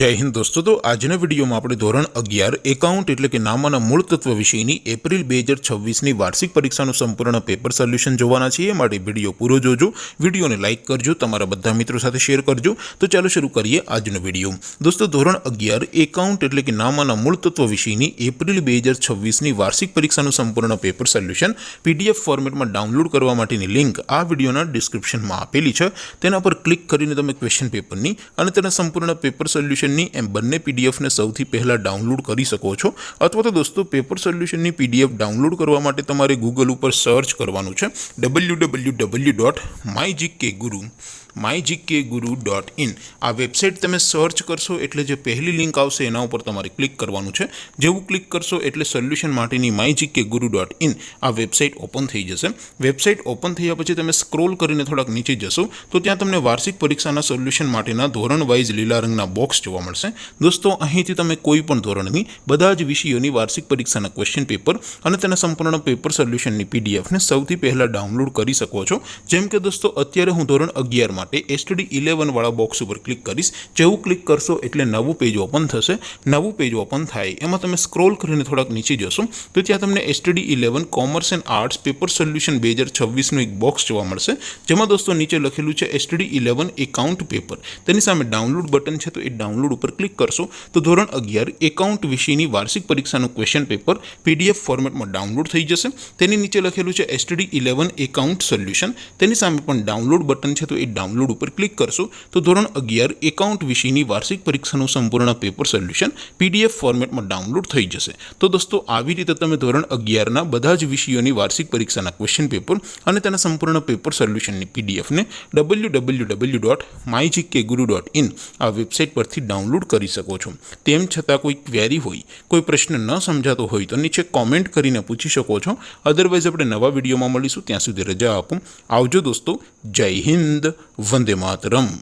जय हिंद दोस्तों। तो आजना विडियो में આપણે ધોરણ 11 એકાઉન્ટ એટલે કે નામના મૂળ તત્વ વિષયની એપ્રિલ 2026 ની વાર્ષિક પરીક્ષાનું સંપૂર્ણ પેપર સોલ્યુશન જોવાના છીએ। માટે વિડિયો પૂરો જોજો, વિડિયોને લાઈક કરજો, તમારા બધા મિત્રો સાથે શેર કરજો। તો ચાલો શરૂ કરીએ આજનો વિડિયો। દોસ્તો ધોરણ 11 એકાઉન્ટ એટલે કે નામના મૂળ તત્વ વિષયની એપ્રિલ 2026 ની વાર્ષિક પરીક્ષાનું સંપૂર્ણ પેપર સોલ્યુશન PDF ફોર્મેટમાં ડાઉનલોડ કરવા માટેની લિંક આ વિડિયોના ડિસ્ક્રિપ્શનમાં આપેલી છે। તેના પર ક્લિક કરીને તમે ક્વેશ્ચન પેપરની અને તેના સંપૂર્ણ પેપર સોલ્યુશન एम बने पीडीएफ ने सौथी पहला डाउनलॉड करी सको छो। अथवा तो दोस्तों पेपर सोल्यूशन नी पीडीएफ डाउनलॉड करवा माटे तमारे गूगल पर सर्च करवानुं छे www.mygkguru.in आ वेबसाइट तमे सर्च करशो एटले जे पहली लिंक आवशे एना उपर तमारे क्लिक करवानुं छे। जेवुं क्लिक करशो एटले सोल्यूशन माटेनी mygkguru.in आ वेबसाइट ओपन थई जशे। वेबसाइट ओपन थया पछी तमे स्क्रोल करीने थोड़ाक नीचे जशो तो त्यां तमने वार्षिक परीक्षाना सोल्यूशन माटेना धोरण वाइज लीला रंगना बॉक्स जोवा मळशे। दोस्तों અહીંથી તમે કોઈ પણ ધોરણની બધા જ વિષયોની વાર્ષિક પરીક્ષાના ક્વેશ્ચન પેપર અને તેના સંપૂર્ણ પેપર સોલ્યુશનની PDF ને સૌથી પહેલા ડાઉનલોડ કરી શકો છો। જેમ કે દોસ્તો અત્યારે હું ધોરણ 11 માટે STD 11 વાળા બોક્સ ઉપર ક્લિક કરીશ। જેવું ક્લિક કરશો એટલે નવું પેજ ઓપન થશે। નવું પેજ ઓપન થાય એમાં તમે સ્ક્રોલ કરીને થોડાક નીચે જશો તો ત્યાં તમને STD 11 commerce and arts paper solution 2026 નું એક બોક્સ જોવા મળશે। જેમાં દોસ્તો નીચે લખેલું છે STD 11 એકાઉન્ટ પેપર। તેની સામે ડાઉનલોડ બટન છે તો એ ડાઉનલોડ ઉપર क्लिक करशो तो धोरण 11 एकाउंट विषयनी वार्षिक परीक्षाનું क्वेश्चन पेपर PDF फॉर्मेटમાં ડાઉનલોડ થઈ જશે। તેની નીચે લખેલું છે STD 11 એકાઉન્ટ સોલ્યુશન। તેની સામે પણ ડાઉનલોડ બટન છે તો એ ડાઉનલોડ ઉપર ક્લિક કરશો તો ધોરણ 11 એકાઉન્ટ વિષયની વાર્ષિક પરીક્ષાનું સંપૂર્ણ પેપર સોલ્યુશન PDF ફોર્મેટમાં ડાઉનલોડ થઈ જશે। તો દોસ્તો આવી રીતે તમે ધોરણ 11 ના બધા જ વિષયોની વાર્ષિક પરીક્ષાના ક્વેશ્ચન પેપર અને તેના સંપૂર્ણ પેપર સોલ્યુશનની PDF ને www.mygkguru.in આ વેબસાઇટ પરથી डाउनलॉड करी सको छो। तेम छतां कोई क्वेरी होय, कोई प्रश्न न समझातो होय तो नीचे कॉमेंट करीने पूछी शको छो। अदरवाइज आपणे नवा विडियोमां मळीशुं, त्यां सुधी रजा आपो। आवजो दोस्तों। जय हिंद, वंदे मातरम।